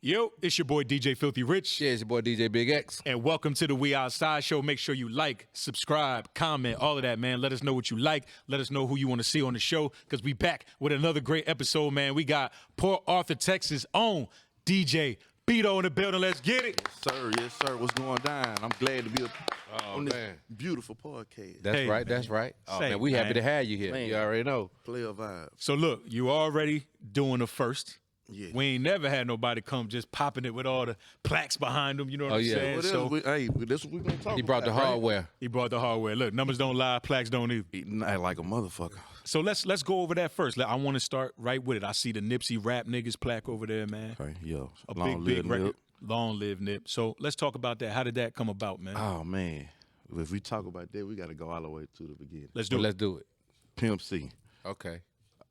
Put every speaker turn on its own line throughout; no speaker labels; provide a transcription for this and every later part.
Yo, it's your boy DJ Filthy Rich.
Yeah, it's your boy DJ Big X.
And welcome to the We Outside Show. Make sure you like, subscribe, comment, all of that, man. Let us know what you like. Let us know who you want to see on the show, because we back with another great episode, man. We got Port Arthur, Texas' own DJ B-Do in the building. Let's get it.
Yes, sir. What's going down? I'm glad to be on this beautiful podcast.
That's right. Oh, man, we happy to have you here. Man. You already know.
Player vibe.
So look, you already doing the first.
Yeah.
We ain't never had nobody come just popping it with all the plaques behind them. You know what I'm saying?
This what we gonna talk about.
He brought the hardware.
Right? He brought the hardware. Look, numbers don't lie, plaques don't either.
Eating like a motherfucker.
So let's go over that first. I want to start right with it. I see the Nipsey Rap Niggas plaque over there, man.
Okay, yeah.
A big record. Long live Nip. So let's talk about that. How did that come about, man?
Oh man, if we talk about that, we got to go all the way to the beginning.
Let's do it.
Pimp C.
Okay.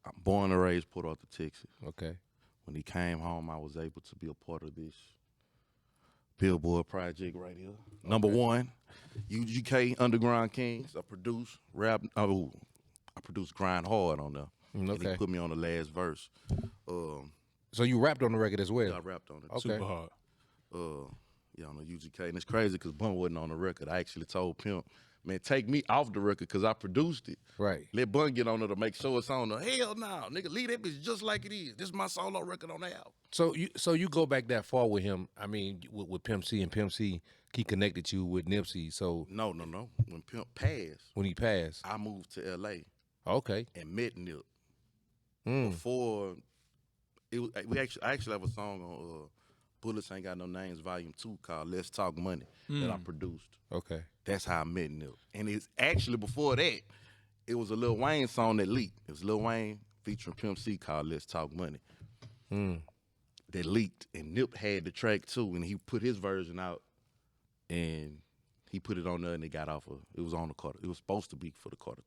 I'm born and raised Port Arthur, Texas.
Okay.
When he came home, I was able to be a part of this Billboard project right here. Okay. Number one, UGK Underground Kings. I produced rap. I produced Grind Hard on there.
Okay.
And he put me on the last verse.
So you rapped on the record as well?
Yeah, I rapped on it.
Okay.
Super hard.
Yeah, on the UGK. And it's crazy because Bun wasn't on the record. I actually told Pimp, man, take me off the record because I produced it.
Right.
Let Bun get on it to make sure it's on there. Hell no, nigga, leave that bitch just like it is. This is my solo record on the album.
So you go back that far with him. I mean, with Pimp C, and Pimp C, he connected you with Nipsey. So
No. When Pimp passed,
when he passed,
I moved to LA.
Okay.
And met Nip. Before I actually have a song on Bullets Ain't Got No Names Volume 2 called Let's Talk Money that I produced.
Okay.
That's how I met Nip. And it's actually before that, it was a Lil Wayne song that leaked. It was Lil Wayne featuring Pimp C called Let's Talk Money. That leaked, and Nip had the track too, and he put his version out, and he put it on there, and it got off of. It was on the Carter. It was supposed to be for the Carter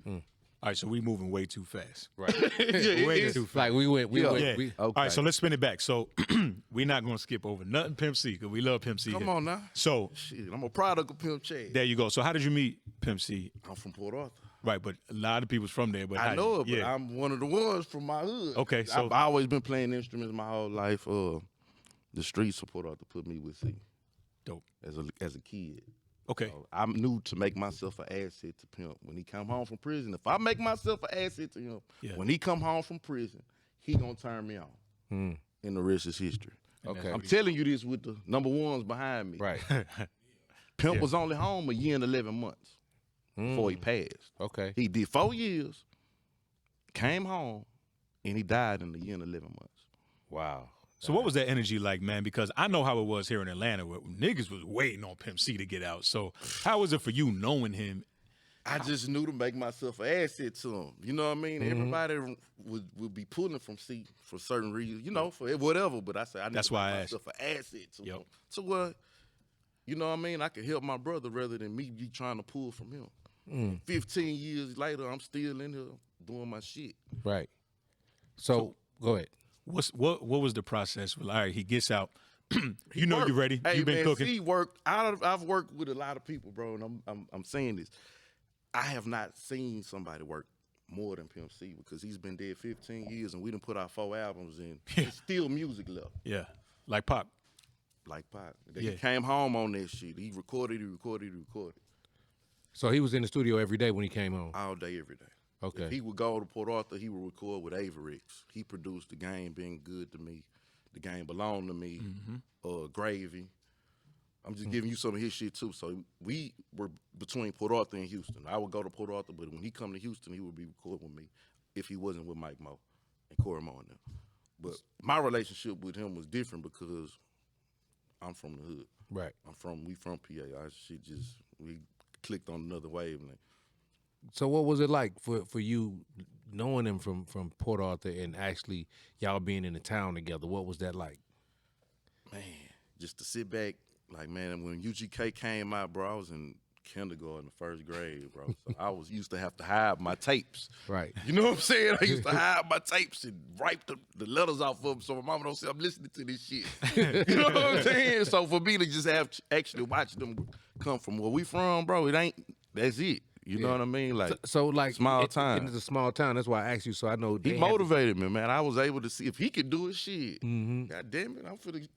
3.
All right, so we moving way too fast.
Right.
Way too fast.
Like we went.
Okay.
All right, so let's spin it back. So we're not going to skip over nothing Pimp C, because we love Pimp C.
Come
here.
on now.
So
Shit, I'm a product of Pimp Chad.
there you go. So how did you meet Pimp C?
I'm from Port Arthur.
Right, but a lot of people's from there. But
I know it, but I'm one of the ones from my hood.
Okay, so
I've always been playing instruments my whole life. The streets of Port Arthur put me with C.
Dope.
As a kid.
Okay.
So I knew to make myself an asset to Pimp when he come home from prison. If I make myself an asset to him, when he come home from prison, he gonna turn me on. And the rest is history.
Okay.
I'm telling you this with the number ones behind me.
Right.
Pimp was only home a year and 11 months before he passed.
Okay.
He did 4 years, came home, and he died in a year and 11 months.
Wow.
So what was that energy like, man? Because I know how it was here in Atlanta, where niggas was waiting on Pimp C to get out. So how was it for you knowing him?
I just knew to make myself an asset to him. You know what I mean? Everybody would be pulling from C for certain reasons, for whatever. But I said I need to make myself an asset to him. So you know what I mean? I could help my brother rather than me be trying to pull from him. 15 years later, I'm still in here doing my shit.
Right. So go ahead.
What was the process? All right, he gets out. You know you're ready.
Hey,
You've been cooking.
C I've worked with a lot of people, bro, and I'm saying this. I have not seen somebody work more than Pimp C because he's been dead 15 years and we done put out 4 albums and there's still music left.
Yeah, like Pop.
Like Pop. He came home on that shit. He recorded.
So he was in the studio every day when he came home?
All day, every day.
Okay.
If he would go to Port Arthur, he would record with Averix. He produced The Game Being Good to Me, The Game Belonged to Me, Gravy. I'm just giving you some of his shit too. So we were between Port Arthur and Houston. I would go to Port Arthur, but when he come to Houston, he would be recording with me if he wasn't with Mike Mo and Corey Mo and them. But my relationship with him was different because I'm from the hood.
Right.
We from PA. We clicked on another wavelength.
So what was it like for you knowing him from Port Arthur and actually y'all being in the town together? What was that like?
Man, just to sit back, like, man, when UGK came out, bro, I was in kindergarten, first grade, bro. So I used to have to hide my tapes.
Right.
You know what I'm saying? I used to hide my tapes and write the letters off of them so my mama don't say I'm listening to this shit. You know what I'm saying? So for me to just have actually watch them come from where we from, bro, that's it. You know what I mean? Like,
so like
small town.
It's a small town. That's why I asked you. So I know
He motivated me, man. I was able to see if he could do his shit.
Mm-hmm.
God damn it, I'm finna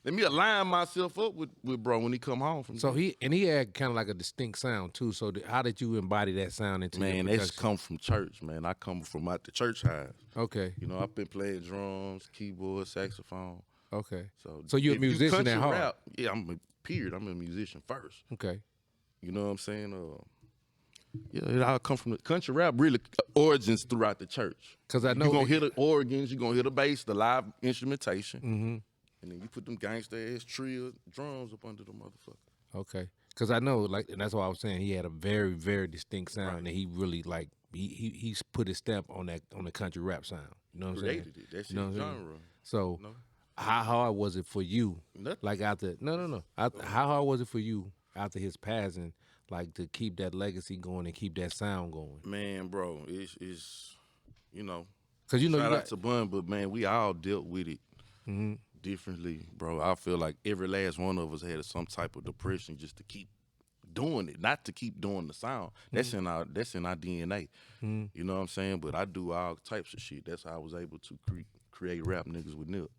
let me align myself up with bro when he come home from.
So he had kind of like a distinct sound too. So how did you embody that sound into your
Man,
production?
that's come from church, man. I come from out the church house.
Okay.
You know, I've been playing drums, keyboard, saxophone.
Okay.
So
you're a
if
musician
country
at heart.
rap, yeah, I'm a musician first.
Okay.
You know what I'm saying? Yeah, it all come from the country rap. Really, origins throughout the church.
Because I know
you're gonna hear the organs, you're gonna hear the bass, the live instrumentation,
Mm-hmm.
and then you put them gangsta ass trill drums up under the motherfucker.
Okay. Because I know, like, and that's why I was saying he had a very, very distinct sound,
Right.
and he really like he's put his stamp on the country rap sound. You know what I'm saying?
Created it. That's
You know
his
what I'm saying?
genre.
So
No.
how hard was it for you?
Nothing.
Like after how hard was it for you after his passing, like to keep that legacy going and keep that sound going?
Man, bro, it's you know.
Because you know
Shout
you
out
got
to Bun, but man, we all dealt with it
mm-hmm.
differently, bro. I feel like every last one of us had some type of depression just to keep doing it, not to keep doing the sound. That's in our DNA.
Mm-hmm.
You know what I'm saying? But I do all types of shit. That's how I was able to create Rap Niggas with Nip.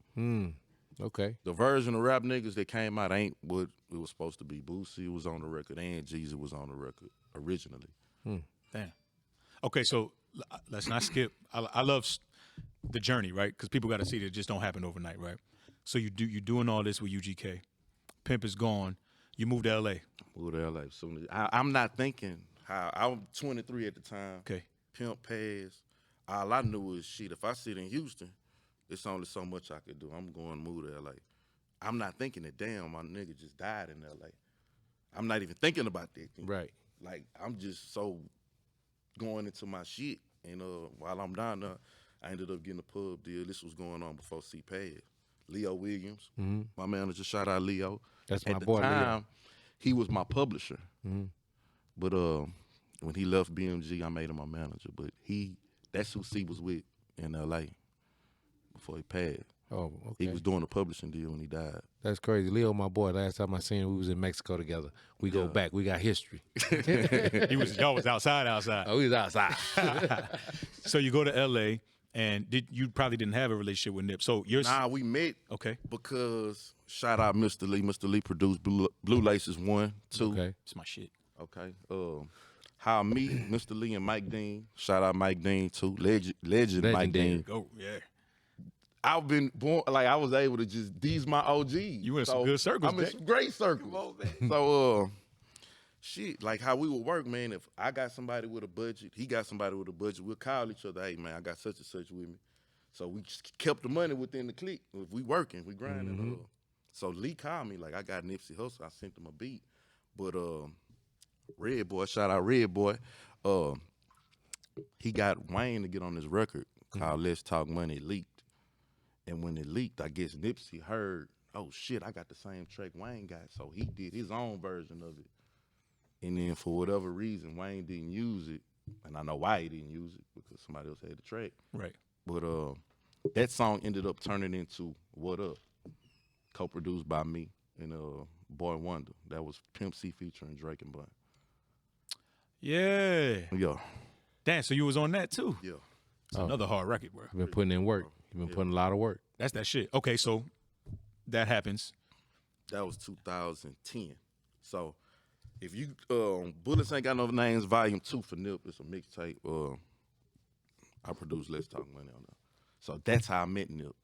Okay.
The version of Rap Niggas that came out ain't what it was supposed to be. Boosie was on the record and Jeezy was on the record originally.
Damn. Okay, so let's not skip. I love the journey, right? Because people got to see that it just don't happen overnight, right? So you're doing all this with UGK. Pimp is gone. You moved to LA.
Moved to LA. I'm not thinking how I was 23 at the time.
Okay.
Pimp passed. All I knew was shit. If I sit in Houston, it's only so much I could do. I'm going to move to LA. I'm not thinking that damn my nigga just died in LA. I'm not even thinking about that thing.
Right.
Like I'm just so going into my shit. And while I'm down there, I ended up getting a pub deal. This was going on before C passed. Leo Williams, my manager, shout out Leo.
That's
At
my
the
boy,
time,
Leo.
he was my publisher. But when he left BMG, I made him my manager. But that's who C was with in LA before he passed.
Oh, okay.
He was doing a publishing deal when he died.
That's crazy. Leo, my boy, last time I seen him, we was in Mexico together. We go back. We got history.
Y'all was outside.
Oh, we was outside.
So you go to LA, and you probably didn't have a relationship with Nip. So
Nah, we met
okay.
because shout out Mr. Lee. Mr. Lee produced Blue Laces 1, 2.
Okay.
It's my shit.
Okay. How me, Mr. Lee, and Mike Dean. Shout out Mike Dean too. Legend Mike Dean.
Go, yeah.
I've been born like I was able to just these my OGs.
You in some good circles,
I'm in
Dick.
some great circles.
Come on, man.
So shit, like how we would work, man. If I got somebody with a budget, he got somebody with a budget, we'll call each other, hey man, I got such and such with me. So we just kept the money within the clique. If we working, we grinding. So Lee called me, like I got Nipsey Hussle, I sent him a beat. But Red Boy, shout out Red Boy. He got Wayne to get on this record called Let's Talk Money. It leaked. And when it leaked, I guess Nipsey heard, oh shit, I got the same track Wayne got. So he did his own version of it. And then for whatever reason, Wayne didn't use it. And I know why he didn't use it, because somebody else had the track.
Right.
But that song ended up turning into What Up, co-produced by me and Boy Wonder. That was Pimp C featuring Drake and Bun.
Yeah.
Yeah.
Damn, so you was on that too?
Yeah.
It's another hard record, bro.
You've been putting in work. You've been putting a lot of work.
That's that shit. Okay, so that happens.
That was 2010. So if you Bullets Ain't Got No Names Volume 2 for Nip, it's a mixtape. I produced Let's Talk Money on that. So that's how I met Nip.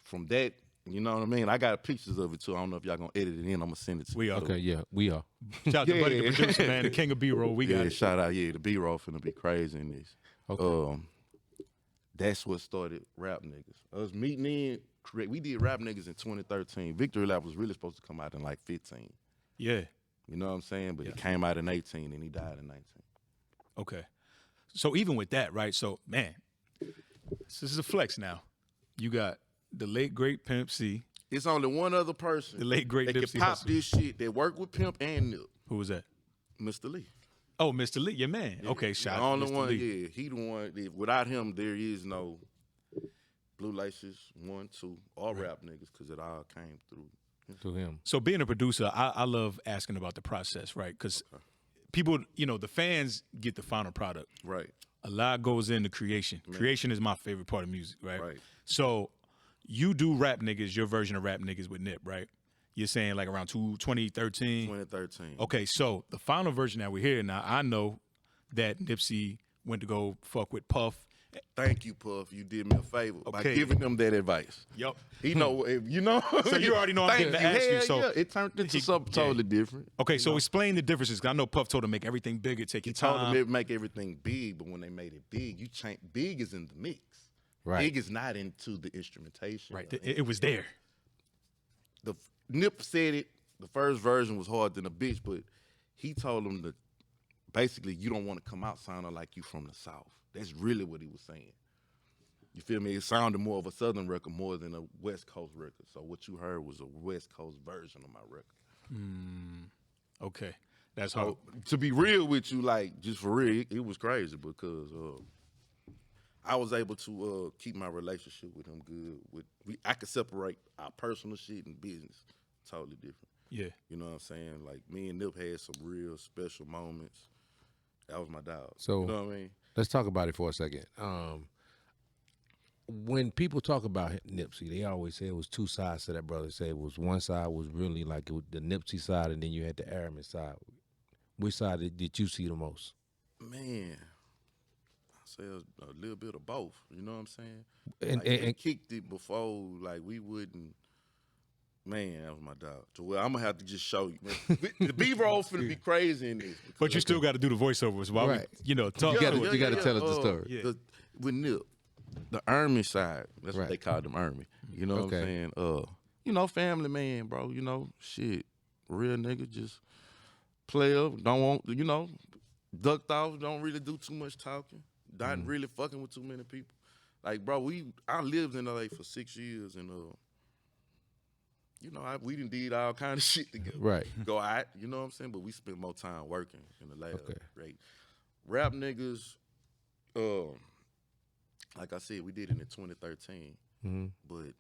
From that, you know what I mean? I got pictures of it too. I don't know if y'all gonna edit it in. I'm gonna send it to you.
We are.
Okay, yeah, we are.
Shout out to Buddy the producer, man, the king of B-roll. We got it.
Shout out, the B-roll finna be crazy in this.
Okay.
That's what started Rap Niggas. Us meeting in, we did Rap Niggas in 2013. Victory Lap was really supposed to come out in like 15.
Yeah.
You know what I'm saying? But it came out in 18 and he died in 19.
Okay. So even with that, right? So, man, this is a flex now. You got the late, great Pimp C.
It's only one other person
The late, great
that
Nipsey
can pop
Hussle.
this shit that work with Pimp and Nip.
Who was that?
Mr. Lee.
Oh, Mr. Lee, your man. Okay, shout
The
out
only
to Mr.
one,
Lee.
yeah. He the one. Without him, there is no Blue Laces 1, 2, or Rap Niggas, because it all came through.
To him.
So being a producer, I love asking about the process, right? Because people, the fans get the final product.
Right.
A lot goes into creation. Creation is my favorite part of music, right?
Right.
So you do Rap Niggas, your version of Rap Niggas with Nip, right? You're saying like around 2013?
2013.
Okay, so the final version that we hear now, I know that Nipsey went to go fuck with Puff.
Thank you, Puff. You did me a favor by
Okay.
giving them that advice.
Yup.
He know, you know.
So you already know I'm
Thank
getting to
you.
ask you.
Hell
So
yeah, it turned into something totally different.
Okay, so explain the differences. 'Cause I know Puff told him make everything bigger, take your
Told
time.
them to make everything big, but when they made it big, you change. Big is in the mix.
Right.
Big is not into the instrumentation.
Right, it was there.
The Nip said it. The first version was harder than a bitch, but he told them that basically you don't want to come out sounding like you from the South. That's really what he was saying. You feel me? It sounded more of a Southern record more than a West Coast record. So what you heard was a West Coast version of my record.
Okay, that's how.
To be real with you, like just for real, it was crazy because I was able to keep my relationship with him good. I could separate our personal shit and business totally different.
Yeah.
You know what I'm saying? Like me and Nip had some real special moments. That was my dog.
So
you know what I mean?
let's talk about it for a second. When people talk about Nipsey, they always say it was two sides to that brother. Say it was one side was really like it was the Nipsey side, and then you had the Airman side. Which side did you see the most?
Man, I say a little bit of both. You know what I'm saying?
And-
Like,
and-
they kicked it before, like we wouldn't. Man, that was my dog. So well, I'm gonna have to just show you. Man. The B-roll finna be crazy in this.
But you still got to do the voiceovers while
Right.
we, talk.
You gotta-
to it.
you gotta tell us the
uh,
story.
Yeah.
With Nip, the Army side, that's
Right.
what they called them Army. You know what
Okay.
I'm saying? Family man, bro. Shit, real nigga, just play up. Don't want, ducked off. Don't really do too much talking. Not really fucking with too many people. Like, bro, I lived in LA for 6 years, and we done did all kind of shit together.
Right.
Go out, you know what I'm saying? But we spent more time working in the lab.
Okay.
Right. Rap Niggas, like I said, we did it in 2013.
Mm-hmm.
But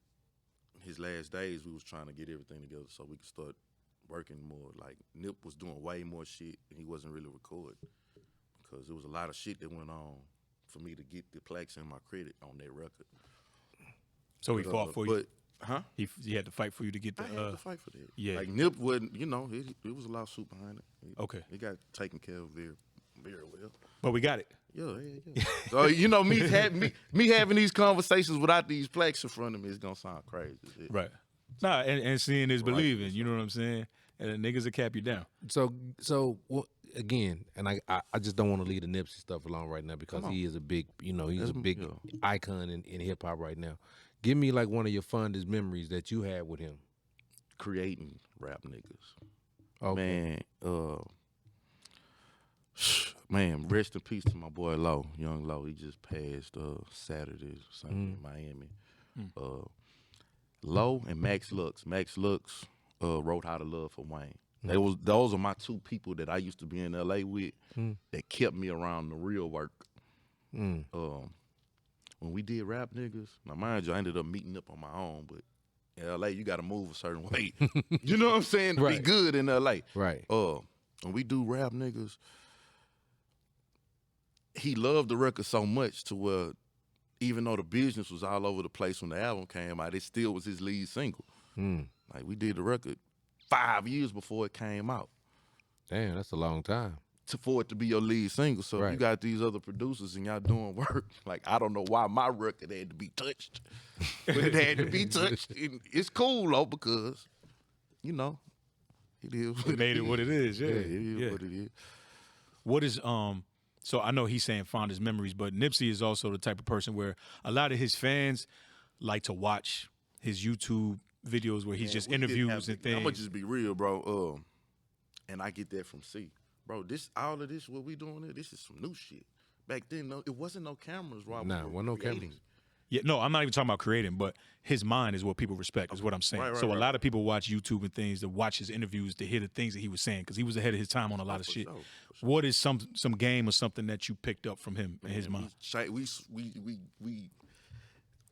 his last days, we was trying to get everything together so we could start working more. Like, Nip was doing way more shit, and he wasn't really recording because there was a lot of shit that went on for me to get the plaques and my credit on that record.
So he fought for you.
Huh?
He had to fight for you to get the.
I had to fight for that.
yeah.
Like, Nip wasn't, it was a lawsuit behind it.
Okay.
It got taken care of very, very well.
But we got it.
Yeah. So, me having these conversations without these plaques in front of me is going to sound crazy.
Right. Nah, and seeing is believing. You know what I'm saying? And the niggas will cap you down.
So again, and I just don't want to leave the Nipsey stuff alone right now because he is a big, he's a big icon in hip hop right now. Give me like one of your fondest memories that you had with him.
Creating Rap Niggas.
Okay.
Man, rest in peace to my boy Low, Young Low. He just passed Saturday or something in Miami. Low and Max Lux. Max Lux wrote How to Love for Wayne. Those are my two people that I used to be in LA with that kept me around the real work. When we did Rap Niggas, now mind you, I ended up meeting up on my own, but in LA, you got to move a certain way. You know what I'm saying? To be good in LA.
Right.
When we do Rap Niggas, he loved the record so much to where even though the business was all over the place when the album came out, it still was his lead single. Like, we did the record 5 years before it came out.
Damn, that's a long time.
For it to be your lead single. So you got these other producers and y'all doing work. Like, I don't know why my record had to be touched. But it had to be touched. And it's cool, though, because, it is what
It made it what it is. Yeah.
it is what it is.
What is so I know he's saying fondest memories, but Nipsey is also the type of person where a lot of his fans like to watch his YouTube videos where he's just interviews and things.
I'm gonna just be real, bro. And I get that from C. Bro, all of this, what we doing here, this is some new shit. Back then, it wasn't no cameras, Rob.
Nah, wasn't no cameras.
Yeah, no, I'm not even talking about creating, but his mind is what people respect, is what I'm saying.
Right,
so a lot of people watch YouTube and things to watch his interviews to hear the things that he was saying because he was ahead of his time on a lot of shit.
Sure.
What is some game or something that you picked up from him in his mind?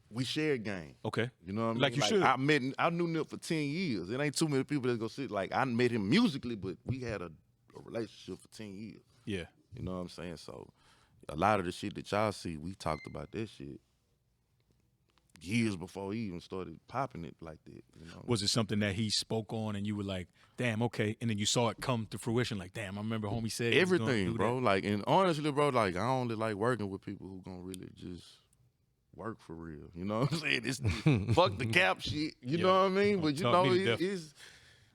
We shared game.
Okay.
You know what I mean?
Like you should.
I knew Nip for 10 years. It ain't too many people that go sit. Like, I met him musically, but we had a a relationship for 10 years.
Yeah.
You know what I'm saying? So a lot of the shit that y'all see, we talked about that shit years before he even started popping it like that. You know?
Was it something that he spoke on and you were like, damn, okay, and then you saw it come to fruition, like, damn, I remember homie said he was gonna
everything,
do
bro.
that.
Like, and honestly, bro, like I only like working with people who gonna really just work for real. You know what I'm saying? It's fuck the cap shit. You know what I mean? But you
Talk
know,
me to death.
it's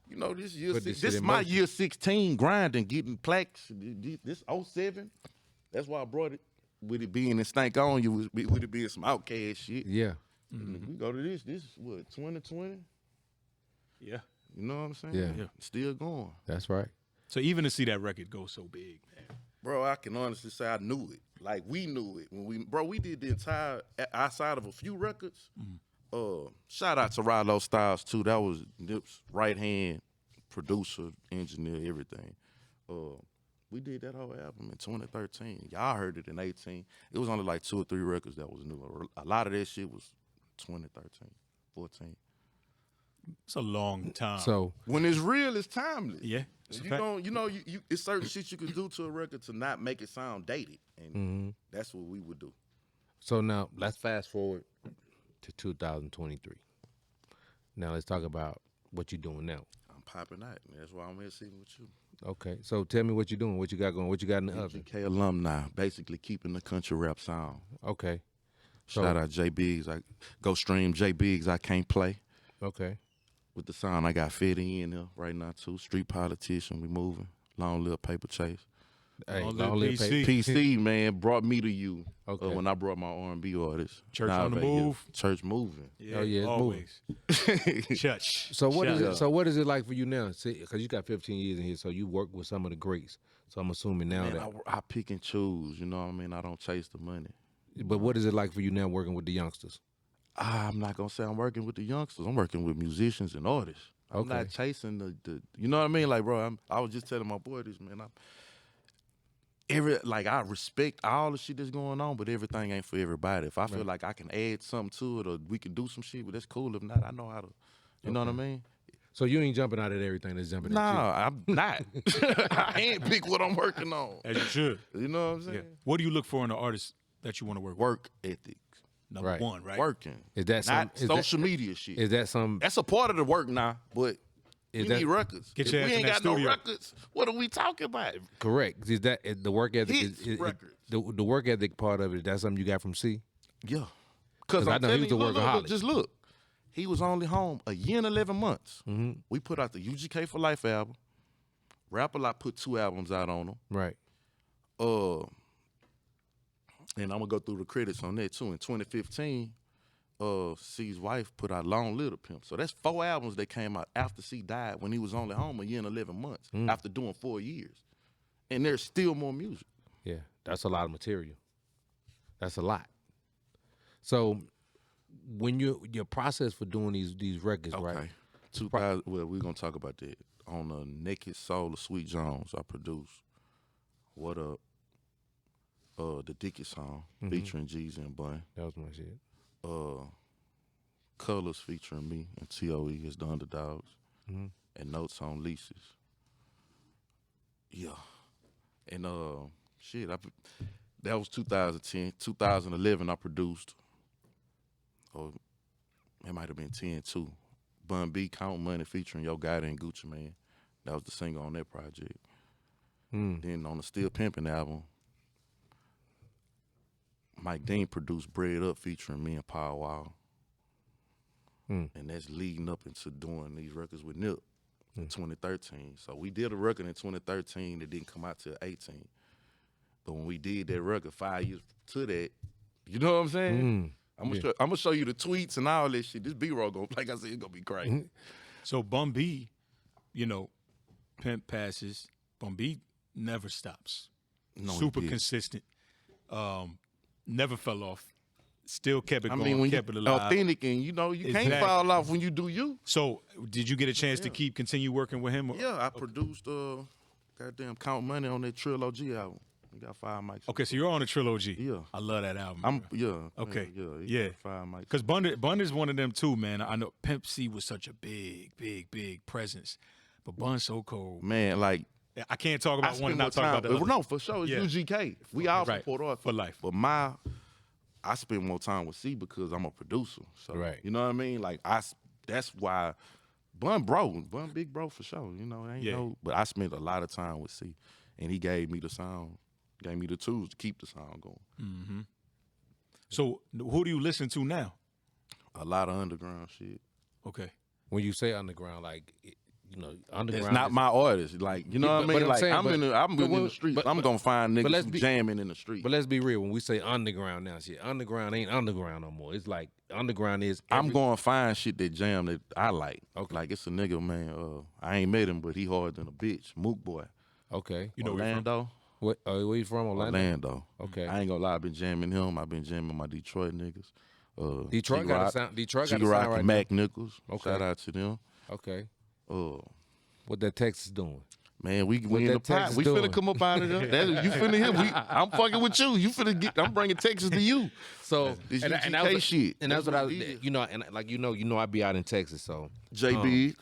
you know this year
Put this
this
shit in
my
motion.
year 16 grinding, getting plaques. This 07. That's why I brought it. With it being in Stank On You, with it being some Outkast shit.
Yeah.
And we go to this is what, 2020?
Yeah.
You know what I'm saying?
Yeah.
Still going.
That's right.
So even to see that record go so big, man.
Bro, I can honestly say I knew it. Like, we knew it. When we did the entire, outside of a few records. Shout out to Rilo Styles, too. That was Nip's right-hand producer, engineer, everything. We did that whole album in 2013. Y'all heard it in 18. It was only like 2 or 3 records that was new. A lot of that shit was 2013, 14.
It's a long time.
So
When it's real, it's timeless.
yeah. It's a
You
fact.
don't, you know, it's certain shit you can do to a record to not make it sound dated, and that's what we would do.
now let's fast forward to 2023. Now let's talk about what you're doing now.
I'm popping out, and that's why I'm here sitting with you.
Okay, so tell me what you're doing, what you got going, what you got in the oven.
UGK Alumni, basically keeping the country rap sound.
Okay,
Shout out J Biggs. I go stream J Biggs. I Can't Play
okay.
with the sound I got Fetty in here right now too. Street Politician, we moving. Long Live Paper Chase.
Hey,
Long
long
live
live
PC.
PC man brought me to you
Okay.
when I brought my R&B artists.
Church
Now
on the
they here.
move.
Church moving.
Yeah,
Oh, yeah, it's
always. Church.
So what is
Shout
it?
out.
So what is it like for you now? See, because you got 15 years in here, so you work with some of the greats. So I'm assuming now
Man,
that.
I pick and choose, you know what I mean? I don't chase the money.
But what is it like for you now working with the youngsters?
I'm not gonna say I'm working with the youngsters. I'm working with musicians and artists. I'm
Okay.
not chasing the you know what I mean? Like, bro, I was just telling my boy this, man. I respect all the shit that's going on, but everything ain't for everybody. If I feel like I can add something to it or we can do some shit, but that's cool. If not, I know how to. You know what I mean?
So you ain't jumping out at everything that's jumping at you.
Nah, I'm not. I ain't pick what I'm working on.
As you should.
You know what I'm saying?
Yeah. What do you look for in an artist that you want to work with?
Work ethic.
Number
Right.
one, right?
Working.
Is that
not
some?
social media shit.
Is that some?
That's a part of the work now, but
Is
we
that
need records.
Get
If
your ass
we
in
ain't
that
got no
studio.
records, what are we talking about?
correct? Is that the work ethic?
Hits records.
The work ethic part of it? That's something you got from C?
Yeah.
'Cause I
I'm
know he
telling
was
you,
a
look,
workaholic.
just look. He was only home a year and 11 months.
Mm-hmm.
We put out the UGK for Life album. Rap A Lot put 2 albums out on him.
Right.
And I'm gonna go through the credits on that too. In 2015, C's wife put out Long Live the Pimp. So that's 4 albums that came out after C died when he was only home a year and 11 months after doing 4 years. And there's still more music.
Yeah, that's a lot of material. That's a lot. So when your process for doing these records,
Okay.
right?
2000. Well, we're gonna talk about that on the Naked Soul of Sweet Jones. I produced What Up, the Dickie song featuring Jeezy and Bun.
That was my shit.
Colors featuring me and TOE as the Underdogs, and Notes on Leases. Yeah, and that was 2010. 2011, I produced. Or it might have been 10 too. Bun B, Count Money featuring Yo Gotti and Gucci Man. That was the single on that project. Then on the Still Pimpin' album, Mike Dean produced Bread Up featuring me and Power Wall. And that's leading up into doing these records with Nip in 2013. So we did a record in 2013 that didn't come out till 18. But when we did that record 5 years to that, you know what I'm saying? I'm gonna show you the tweets and all that shit. This B-roll gonna, like I said, it's gonna be crazy.
So Bun B, you know, Pimp passes. Bun B never stops.
No, he
Super
did.
consistent. Never fell off. Still kept it
I
going,
mean, when
kept it
you
alive.
authentic and you can't
Exactly.
fall off when you do you.
So did you get a chance to continue working with him?
Yeah, I produced goddamn Count Money on that Trilogy album. We got 5 mics.
Okay, so you're on a trilogy.
Yeah.
I love that album.
I'm
bro. Okay.
Yeah. 5 mics.
Because Bun is one of them too, man. I know Pimp C was such a big presence. But Bun's so cold.
Man, like
I can't talk about one and not talk about the other.
No, for sure, it's UGK. We all
Right.
support art
For life.
But I spend more time with C because I'm a producer. So,
Right.
You know what I mean? Like, that's why Bun big bro for sure. You know, ain't no. But I spent a lot of time with C, and he gave me the sound, gave me the tools to keep the sound going.
Mm-hmm. So who do you listen to now?
A lot of underground shit.
Okay.
When you say underground, like, underground.
It's not my artist. Like, you know what I mean? Like, I'm in the streets. I'm gonna find niggas jamming in the street.
But let's be real. When we say underground now, shit, underground ain't underground no more. It's like underground is.
I'm gonna find shit that jam that I like. Okay. Like, it's a nigga, man. I ain't met him, but he harder than a bitch. Mook Boy.
Okay.
You know
Orlando.
Where you from?
Orlando.
Okay.
I ain't gonna lie. I've been jamming him. I've been jamming my Detroit niggas.
Detroit got a sound. Detroit got a
G-Rock
sound right
and Mac Nichols.
Okay.
Shout out to them.
Okay. What that Texas doing?
Man, we in the pot. We finna come up out of there. You finna hear. I'm fucking with you. You finna get. I'm bringing Texas to you.
So
this UGK shit.
And that's what I, and like I be out in Texas. So
JB,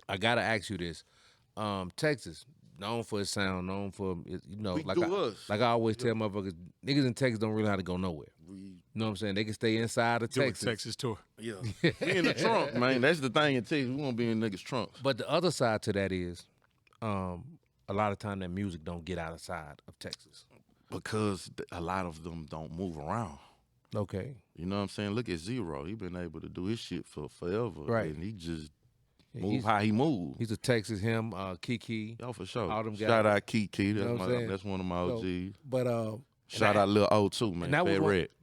I gotta ask you this. Texas, known for its sound, known for like I always tell motherfuckers, niggas in Texas don't really know how to go nowhere. You know what I'm saying? They can stay inside of Texas.
Texas tour.
Yeah. We in the trunk, man. That's the thing in Texas. We won't be in niggas' trunks.
But the other side to that is, a lot of time that music don't get outside of Texas.
Because a lot of them don't move around.
Okay.
You know what I'm saying? Look at Zero. He been able to do his shit for forever.
Right.
And he just move how he move.
He's a Texas, him, Kiki.
Oh, for sure.
All them guys.
Shout out Kiki.
That's,
that's one of my OGs.
But
shout out Lil O too, man.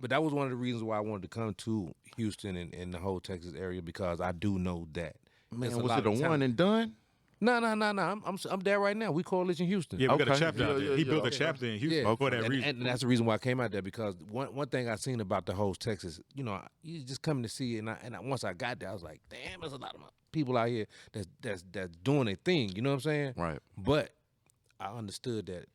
But that was one of the reasons why I wanted to come to Houston and the whole Texas area, because I do know that.
Man, was it a one and done?
No. I'm there right now. We Coalition Houston.
Yeah, we got a chapter out there. He built a chapter in Houston for that reason.
And that's the reason why I came out there, because one thing I seen about the whole Texas, you just coming to see it, and once I got there, I was like, damn, there's a lot of people out here that's doing their thing. You know what I'm saying?
Right.
But I understood that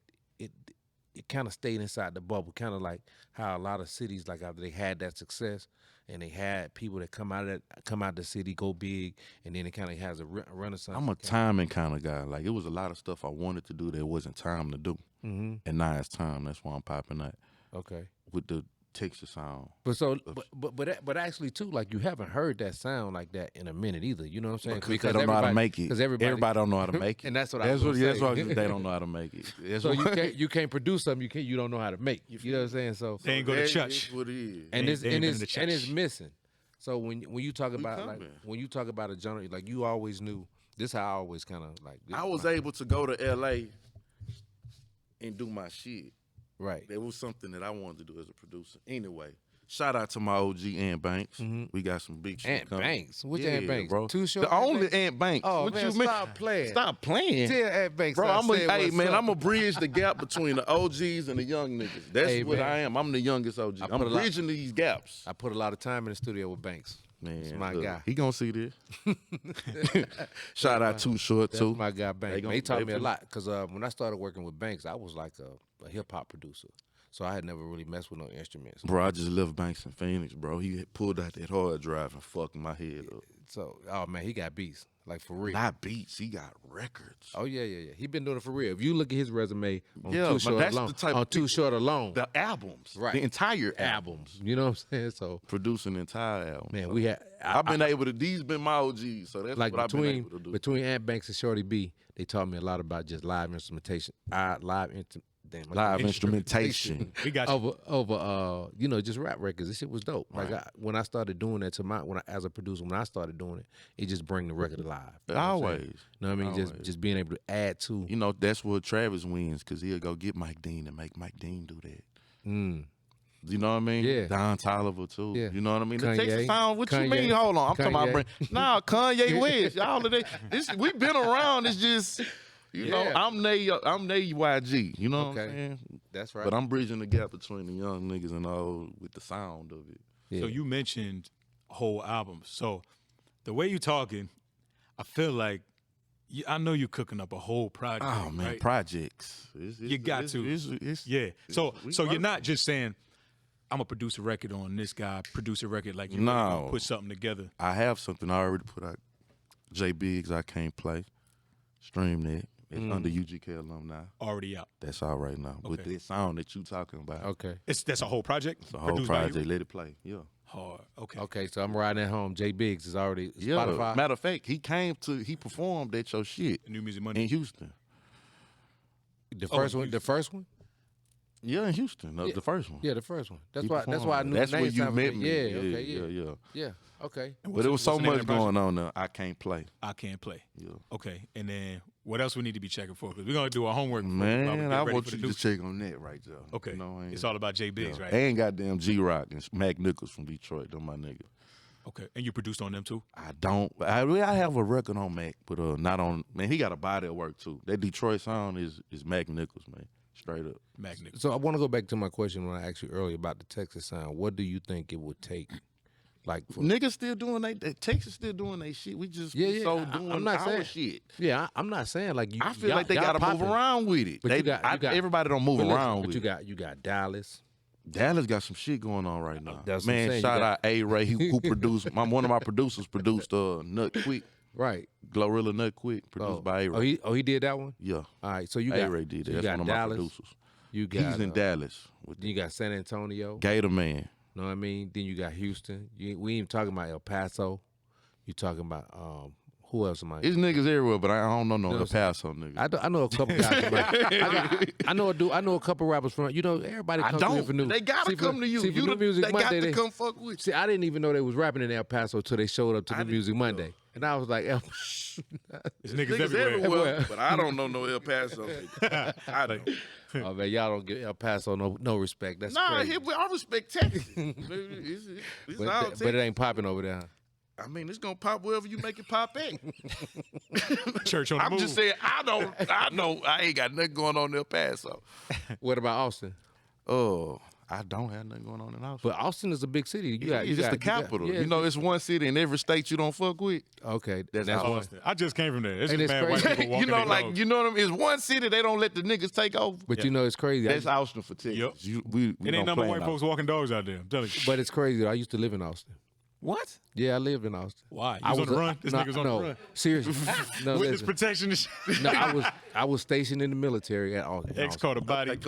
it kind of stayed inside the bubble, kind of like how a lot of cities, like after they had that success and they had people that come out of the city, go big, and then it kind of has a renaissance.
I'm a timing kind of guy. Like, it was a lot of stuff I wanted to do that wasn't time to do.
Mm-hmm.
And now it's time. That's why I'm popping that.
Okay.
With the Texas sound.
But actually too, like, you haven't heard that sound like that in a minute either. You know what I'm saying?
Because they don't know how to make it.
Because
everybody don't know how to make it.
And that's what I was saying.
That's why they don't know how to make it.
So you can't produce something you don't know how to make. You know what I'm saying? So
they ain't go to church.
That's what it is.
And it's missing. So when you talk about a genre, like, you always knew this. How I always kind of like.
I was able to go to LA and do my shit.
Right.
That was something that I wanted to do as a producer. Anyway, shout out to my OG Ant Banks. Mm-hmm. We got some big shit
Ant
coming.
Banks? Which Ant Banks?
Bro.
Too short?
The only Ant Banks.
Oh,
what
man,
you mean?
Stop playing.
Stop playing.
Tell Ant Banks.
Bro, I'm going to bridge the gap between the OGs and the young niggas. That's what I am. I'm the youngest OG. I'm bridging these gaps.
I put a lot of time in the studio with Banks.
Man,
that's my guy.
He gonna see this. Shout out Too Short too.
That's my guy Banks. He taught me a lot, because when I started working with Banks, I was like a hip hop producer. So I had never really messed with no instruments.
Bro, I just left Banks in Phoenix, bro. He pulled out that hard drive and fucked my head up.
So, oh man, he got beats, like, for real.
Not beats, he got records.
Oh yeah. He been doing it for real. If you look at his resume on Too Short alone,
the albums,
right?
The entire
albums. You know what I'm saying? So
producing the entire album.
Man,
I've been able to. These been my OGs, so that's
like
what I've been able to do.
Between Ant Banks and Shorty B, they taught me a lot about just live instrumentation. Live instrumentation.
We got you.
over just rap records. This shit was dope. Right. Like, when I started doing that as a producer, when I started doing it, it just bring the record alive.
Always.
You know what I mean?
Always.
Just being able to add to.
That's where Travis wins, because he'll go get Mike Dean and make Mike Dean do that. You know what I mean?
Yeah.
Don Toliver too.
Yeah.
You know what I mean?
Kanye,
The Texas sound. What you mean? Hold on. I'm talking about Kanye West. Y'all of that. We've been around. It's just. You know, I'm they YG. You know what I'm saying?
That's right.
But I'm bridging the gap between the young niggas and all with the sound of it.
Yeah. So you mentioned whole albums. So the way you talking, I feel like I know you're cooking up a whole project.
Oh man,
right?
Projects.
You got to. Yeah. So you're not just saying, I'm gonna produce a record on this guy, produce a record, like, you know, put something together.
I have something I already put out. J Biggs, I Can't Play. Stream that. It's under UGK Alumni.
Already out.
That's all right now. With that sound that you talking about.
Okay.
That's a whole project?
It's a whole project. Let it play. Yeah.
Hard. Okay.
Okay, so I'm riding at home. J Biggs is already Spotify.
Matter of fact, he performed at your shit.
New Music Monday.
In Houston.
The first one? The first one?
Yeah, in Houston. The first one.
Yeah, the first one. That's
He
why I knew
That's
the
where
name
you
sounded
met
familiar.
me.
Yeah, okay.
Yeah.
Yeah, okay.
But there was so
what's the name
much
of the project?
going on there. I can't play.
I can't play.
Yeah.
Okay. And then what else we need to be checking for? Because we're going to do our homework.
Man, I want you to check on that right there.
Okay.
You know,
it's all about J Biggs, right?
And goddamn G-Rock and Mac Nichols from Detroit. Them my nigga.
Okay. And you produced on them too?
I don't. I have a record on Mac, but not on. Man, he got a body of work too. That Detroit sound is Mac Nichols, man. Straight up.
Mac Nichols.
So I want to go back to my question when I asked you earlier about the Texas sound. What do you think it would take? Like
Niggas still doing Texas still doing they shit. We just doing
I'm not
our
saying,
shit.
Yeah, I'm not saying like you.
I feel like they gotta move around with it.
But
everybody don't move around with
it. You got Dallas.
Dallas got some shit going on right now.
That's
man, shout out A-Ray who produced. One of my producers produced Nut Quick.
Right.
Glorilla Nut Quick, produced by A-Ray.
He did that one?
Yeah.
All right, so you got
A-Ray did that. That's one of my producers. He's in Dallas.
Then you got San Antonio.
Gator Man.
Know what I mean? Then you got Houston. We ain't even talking about El Paso. You talking about who else am I?
It's niggas everywhere, but I don't know no El Paso niggas.
I know a couple guys. I know a couple rappers from. You know, everybody comes here for new.
They gotta come to you.
See, for Music Monday,
got to come fuck with you.
See, I didn't even know they was rapping in El Paso till they showed up to the Music Monday, and I was like,
it's niggas everywhere.
But I don't know no El Paso niggas. I don't.
Oh man, y'all don't give El Paso no respect. That's crazy.
I respect Texas. It's
but it ain't popping over there.
I mean, it's gonna pop wherever you make it pop at.
Church on the move.
I'm just saying, I know I ain't got nothing going on in El Paso.
What about Austin?
Oh, I don't have nothing going on in Austin.
But Austin is a big city.
It's just the capital. It's one city in every state you don't fuck with.
Okay,
that's
Austin. I just came from there. It's
just
bad white people walking
what I mean? It's one city they don't let the niggas take over.
But you know it's crazy.
That's Austin for Texas.
Yep.
We
it ain't number white folks walking dogs out there. I'm telling you.
But it's crazy. I used to live in Austin.
What?
Yeah, I lived in Austin.
Why? You was on the run? This nigga's on the run.
Seriously. No,
witness protection and shit.
No, I was stationed in the military at Austin.
Ex caught a body.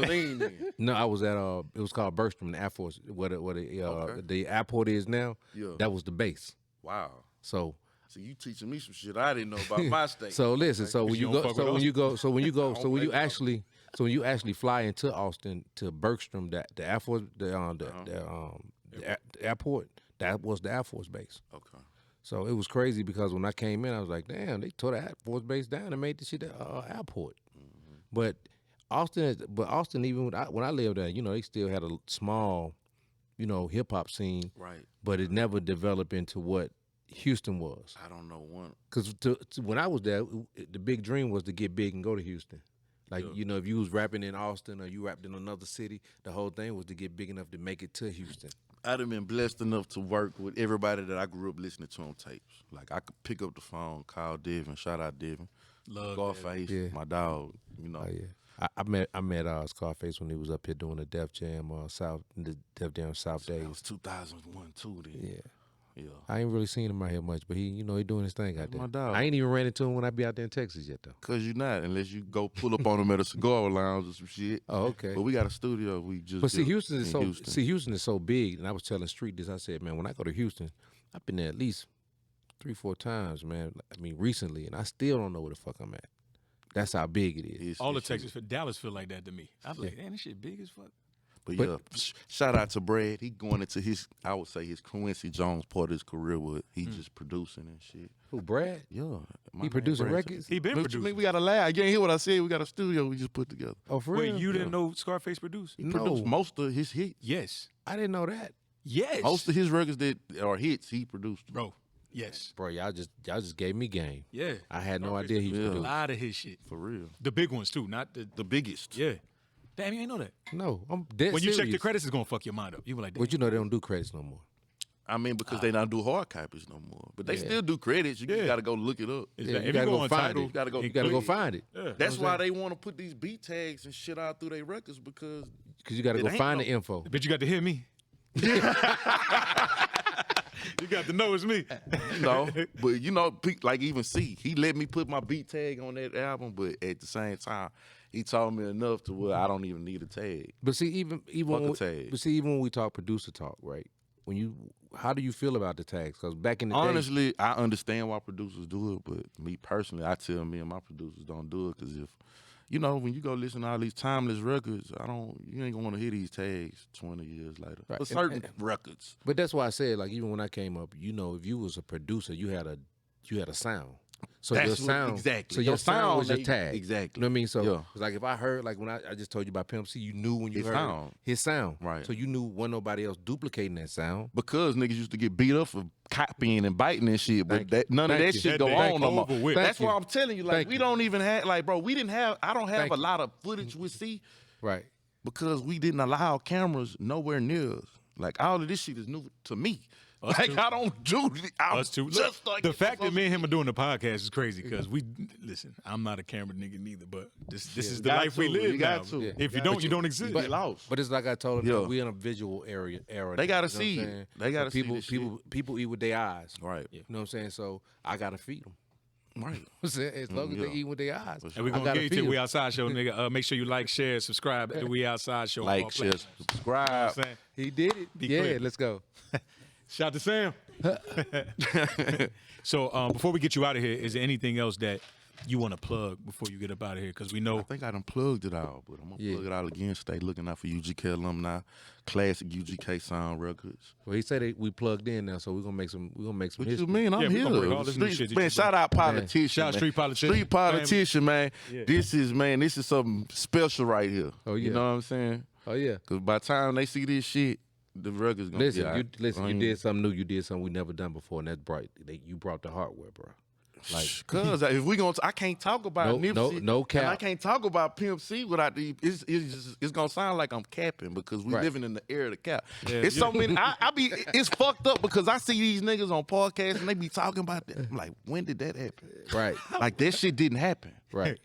No, I was at it was called Bergstrom, the Air Force. The airport is now. Yeah. That was the base.
Wow.
So
you teaching me some shit I didn't know about my state.
So listen, so when you actually fly into Austin to Bergstrom, the Air Force, the airport. That was the Air Force base. Okay. So it was crazy because when I came in, I was like, damn, they tore the Air Force base down and made the shit airport. Mm-hmm. But Austin, even when I lived there, they still had a small, hip hop scene.
Right.
But it never developed into what Houston was.
I don't know one.
Because when I was there, the big dream was to get big and go to Houston. Like, if you was rapping in Austin or you rapped in another city, the whole thing was to get big enough to make it to Houston.
I'd have been blessed enough to work with everybody that I grew up listening to on tapes. Like, I could pick up the phone, call Devin, shout out Devin.
Love
Scarface, my dog,
Oh, yeah. I met Scarface when he was up here doing the Def Jam South Days.
That was 2001 too then.
Yeah. I ain't really seen him out here much, but he doing his thing out there.
My dog.
I ain't even ran into him when I be out there in Texas yet though.
Cause you're not, unless you go pull up on him at a cigar lounge or some shit.
Oh, okay.
But we got a studio.
But Houston is so big, and I was telling Street this. I said, man, when I go to Houston, I've been there at least 3-4 times, man. I mean, recently, and I still don't know where the fuck I'm at. That's how big it is.
All the Texas, Dallas feel like that to me. I'm like, damn, this shit big as fuck.
But shout out to Brad. He going into his Quincy Jones part of his career with he just producing and shit.
Who, Brad?
Yeah.
He producing records?
He been producing.
We got a lab. You ain't hear what I said? We got a studio we just put together.
Oh, for real?
Wait, you didn't know Scarface produced?
He produced most of his hits.
Yes.
I didn't know that.
Yes.
Most of his records that are hits, he produced.
Bro. Yes.
Bro, y'all just gave me game.
Yeah.
I had no idea he produced.
A lot of his shit.
For real.
The big ones too, not
the biggest.
Yeah. Damn, you ain't know that.
No, I'm dead
When you
serious.
check the credits, it's gonna fuck your mind up. You be like,
but they don't do credits no more.
I mean, because they don't do hard copies no more. But they still do credits. You got to go look it up.
Yeah, you got to go find it.
You got to
go find it.
Yeah.
That's why they want to put these beat tags and shit out through their records because
you got to go find the info.
But you got to hear me. You You got to know it's me.
But like even C, he let me put my beat tag on that album, but at the same time, he told me enough to where I don't even need a tag.
But see, even when we talk producer talk, right? How do you feel about the tags? Because back in the
honestly, I understand why producers do it, but me personally, I tell me and my producers don't do it because if when you go listen to all these timeless records, you ain't gonna want to hear these tags 20 years later
right.
for certain records.
But that's why I said, like, even when I came up, if you was a producer, you had a sound. So
That's
your sound,
exactly.
So your sound was your tag.
Exactly.
You know what I mean? So it's like if I heard, like when I just told you about Pimp C, you knew when you heard his sound.
Right.
So you knew wasn't nobody else duplicating that sound.
Because niggas used to get beat up for copying and biting and shit, but none of that shit go on no more. That's why I'm telling you, like, we don't even have, like, bro, I don't have a lot of footage with C.
Right.
Because we didn't allow cameras nowhere near us. Like, all of this shit is new to me. Like, I don't do
us too. Look, the fact that me and him are doing the podcast is crazy because listen, I'm not a camera nigga neither, but this is the life we live now. If you don't, you don't exist.
But lost.
But it's like I told him, we in a visual era.
They gotta see it. They gotta see
people eat with their eyes.
Right.
You know what I'm saying? So I gotta feed them.
Right.
As long as they eat with their eyes.
And we're going to get you to the We Outside Show, nigga. Make sure you like, share, subscribe to the We Outside Show.
Like, share, subscribe.
You know
he did it.
clear.
Let's go.
Shout out to Sam. So before we get you out of here, is there anything else that you want to plug before you get up out of here? Because we know.
I think I done plugged it all, but I'm going to plug it all again. Stay looking out for UGK Alumni, classic UGK sound records.
Well, he said we plugged in now, so we're gonna make some. What
you mean? I'm here. Man, shout out politician.
Shout out street politician.
Street politician, man. Yeah. This is something special right here.
Oh yeah.
You know what I'm saying?
Oh yeah.
Because by the time they see this shit, the record's gonna be out.
You did something new. You did something we never done before, and that's bright. You brought the hardware, bro. Like,
cause if we I can't talk about Nipsey.
No cap.
And I can't talk about Pimp C without it's gonna sound like I'm capping because we living in the era of the cap.
Yeah,
it's so many. It's fucked up because I see these niggas on podcasts and they be talking about that. I'm like, when did that happen?
Right.
Like that shit didn't happen.
Right.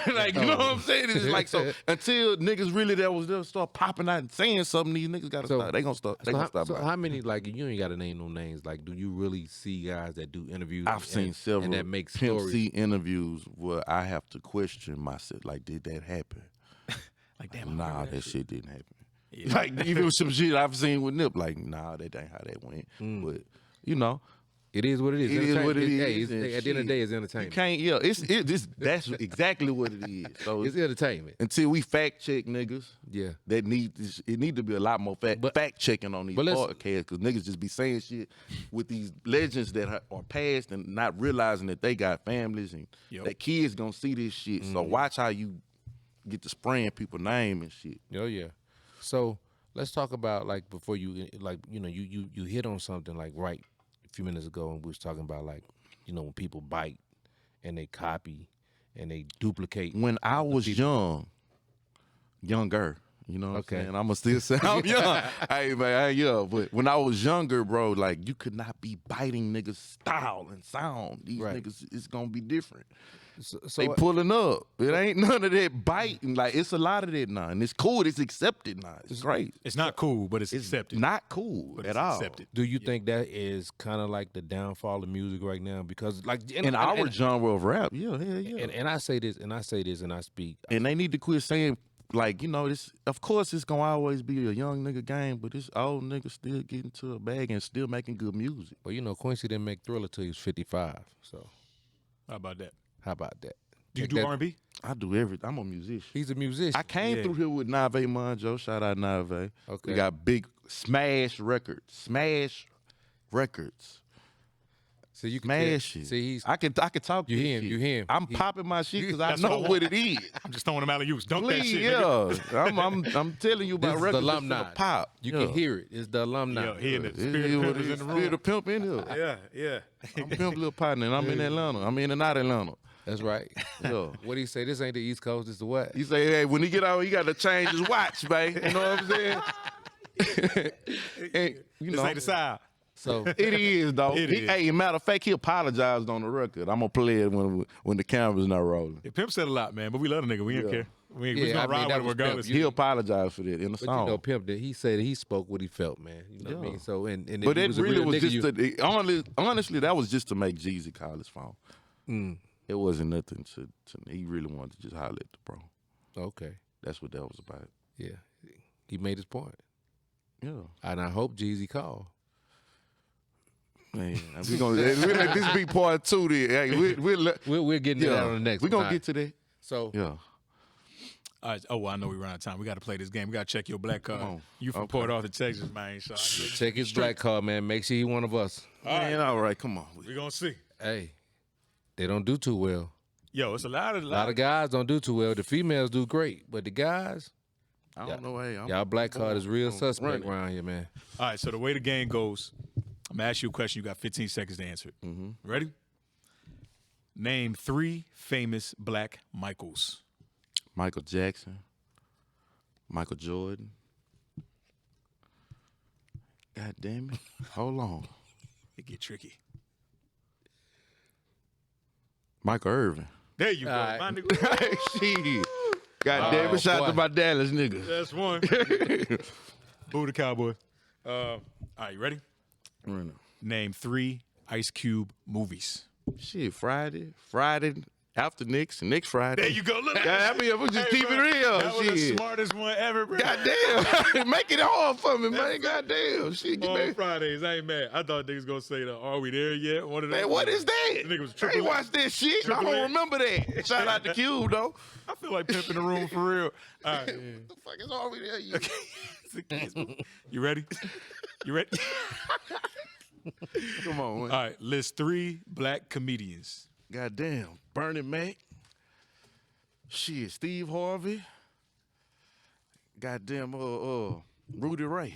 Like, you know what I'm saying? It's like, so until niggas really they'll start popping out and saying something, these niggas gotta stop. They gonna stop.
So how many, like, you ain't gotta name no names, like, do you really see guys that do interviews?
I've seen several
and that make
Pimp
stories?
C interviews where I have to question myself, like, did that happen?
Like, damn,
nah, that shit didn't happen. Yeah. Like, even some shit I've seen with Nip, like, nah, that ain't how that went. But,
it is what it is.
It is what it is.
Hey, at the end of the day, it's entertainment.
You can't, that's exactly what it is. So
it's entertainment.
Until we fact check niggas,
yeah,
it need to be a lot more fact checking on these podcasts because niggas just be saying shit with these legends that are past and not realizing that they got families and that kids gonna see this shit. So watch how you get to spraying people's name and shit.
Oh yeah. So let's talk about, like, before you, like, you hit on something, like, right a few minutes ago, and we was talking about, like, when people bite and they copy and they duplicate.
When I was younger, you know what I'm saying? I'ma still say I'm young. Hey man, but when I was younger, bro, like, you could not be biting niggas' style and sound. These niggas, it's gonna be different. So they pulling up. It ain't none of that biting. Like, it's a lot of that now. And it's cool. It's accepted now. It's great.
It's not cool, but it's accepted.
Not cool at all. Accepted.
Do you think that is kind of like the downfall of music right now? Because, like,
in our genre of rap, yeah.
And I say this, and I speak.
And they need to quit saying, like, of course it's gonna always be a young nigga game, but this old nigga still getting to a bag and still making good music.
Well, Quincy didn't make Thriller till he was 55. So
how about that?
Do
you do R&B?
I do everything. I'm a musician.
He's a musician.
I came through here with Nave Monjo. Shout out Nave.
Okay.
We got big Smash Records.
So you can
smash it.
See,
I can talk.
You hear him.
I'm popping my shit because I know what it is.
I'm just throwing them out of use. Dunk that shit.
Yeah. I'm telling you about records.
The alumni
Pop.
You can hear it. It's the alumni.
Yeah, he in the spirit of pimp is in the room.
Spirit of pimp in here.
Yeah.
I'm Pimp Little Partner, and I'm in Atlanta. I'm in and out of Atlanta.
That's right.
Yeah.
What do you say? This ain't the East Coast. This the West.
He say, hey, when he get out, he got to change his watch, babe. You know what I'm saying? And,
This ain't the South.
So
It is, though.
It is.
Hey, matter of fact, he apologized on the record. I'm going to play it when the camera's not rolling.
Yeah, Pimp said a lot, man, but we love the nigga. We don't care. We
Yeah,
gonna
I mean,
ride
that
with him
was
regardless.
Pimp.
He apologized for that in the
but
song.
you know, Pimp did. He said he spoke what he felt, man. You know what I mean? So and
But
if he
it
was a
really
real
was
nigga,
just honestly, that was just to make Jeezy call his phone. It wasn't nothing to he really wanted to just holler at the bro.
okay.
That's what that was about.
Yeah. He made his point.
Yeah.
And I hope Jeezy called.
Man, we'll let this be part 2 then. Hey,
We're getting to that on the next
We're
one.
going to get to that.
So
Yeah.
All right. Oh, well, I know we run out of time. We got to play this game. We got to check your black card.
on.
You from Port Arthur, Texas, man. So
check his black card, man. Make sure he one of us.
Man, all right, come on.
we're going to see.
Hey, they don't do too well.
Yo, it's a lot
A lot of guys don't do too well. The females do great, but the guys,
I don't know. Hey,
y'all black card is real suspect
run it.
around here, man.
All right, so the way the game goes, I'm going to ask you a question. You got 15 seconds to answer it. Ready? Name 3 famous black Michaels.
Michael Jackson, Michael Jordan. God damn it. Hold on.
It get tricky.
Michael Irvin.
There you go.
All right.
My nigga.
Hey, shit. God damn it. Shout out to my Dallas niggas.
That's one. Boo the Cowboy. All right, you ready?
Right.
Name 3 Ice Cube movies.
Shit, Friday after next Friday.
There you go. Look.
God, I mean, we just keep it real.
That was the
Shit.
smartest one ever, bro.
God damn. Make it hard for me, man. God damn. Shit,
On
man.
Fridays, I ain't mad. I thought niggas gonna say, "Are we there yet?" One of them.
Man, what is that?
Nigga was
I
triple
ain't
A.
watched that shit. I
Triple
don't
A.
remember that. Shout out to Cube, though.
I feel like Pimp in the room for real. All right.
What the fuck is wrong with that?
You ready? You ready?
Come on, man.
All right. List 3 black comedians.
God damn. Bernie Mac. Shit, Steve Harvey. Goddamn, Rudy Ray.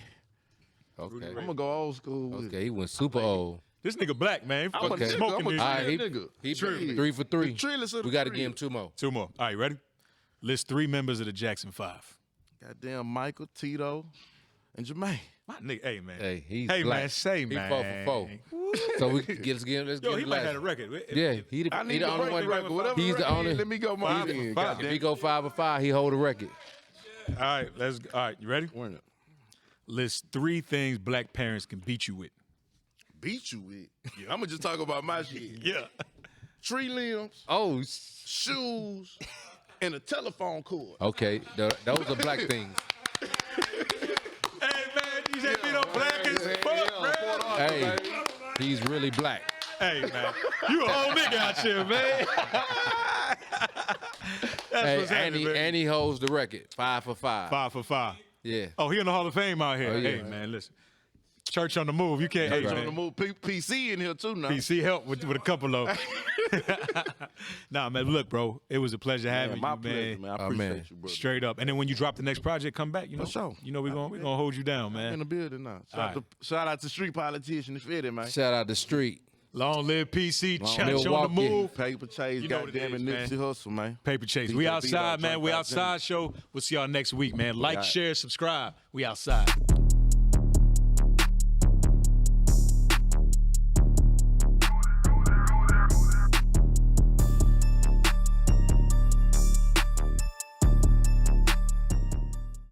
Okay.
I'm gonna go old school with
Okay, he went super old.
This nigga black, man.
I'm a
Fucking
nigga,
smoking
I'm a
this.
trill
All right,
nigga.
he
Trill.
3 for 3.
The trillest of the
We got to
three.
give him 2 more.
2 more. All right, ready? List 3 members of the Jackson 5.
Goddamn Michael, Tito, and Jermaine.
My nigga, hey man.
Hey, he's
hey
black.
man, say
He
man.
4 for 4. So we can let's
Yo,
get
he
the
might
last
have a
one.
record.
Yeah, he
I
the
need to
only
break
one.
the record. Whatever
He's the
record
only.
is, let me go my end.
If
Goddamn.
he go 5 for 5, he hold the record.
All right, all right, you ready?
Word up.
List 3 things black parents can beat you with.
Beat you with. I'm gonna just talk about my shit.
Yeah.
Tree limbs,
Oh,
shoes, and a telephone cord.
okay. Those are black things.
Hey man, DJ B-Do black as fuck, man.
Hey, he's really black.
Hey man, you a whole nigga out here, man. That's
Hey,
what's happening, man.
and he holds the record. 5 for 5.
5 for 5.
Yeah.
Oh, he in the Hall of Fame out here.
Oh, yeah.
Hey man, listen. Church on the move. You can't. Hey,
Hey,
man.
on the move. PC in here too now.
PC help with a couple of. Nah, man. Look, bro. It was a pleasure having
My
you,
pleasure, man. I
Oh,
appreciate
man.
you, brother.
Straight up. And then when you drop the next project, come back. You know,
For sure.
You know we're gonna hold you down,
In
man.
the building now.
All right.
Shout out to street politician, if it, man.
Shout out the street.
Long live PC.
Long
Church on the
Milwaukee.
move.
Paper chase,
You know what it
goddamn it,
is, man.
Nipsey Hussle, man.
Paper chase.
DJ
We
B-Do,
outside, man.
drink
We
goddamn.
outside show. We'll see y'all next week, man. Like,
out.
share, subscribe. We outside.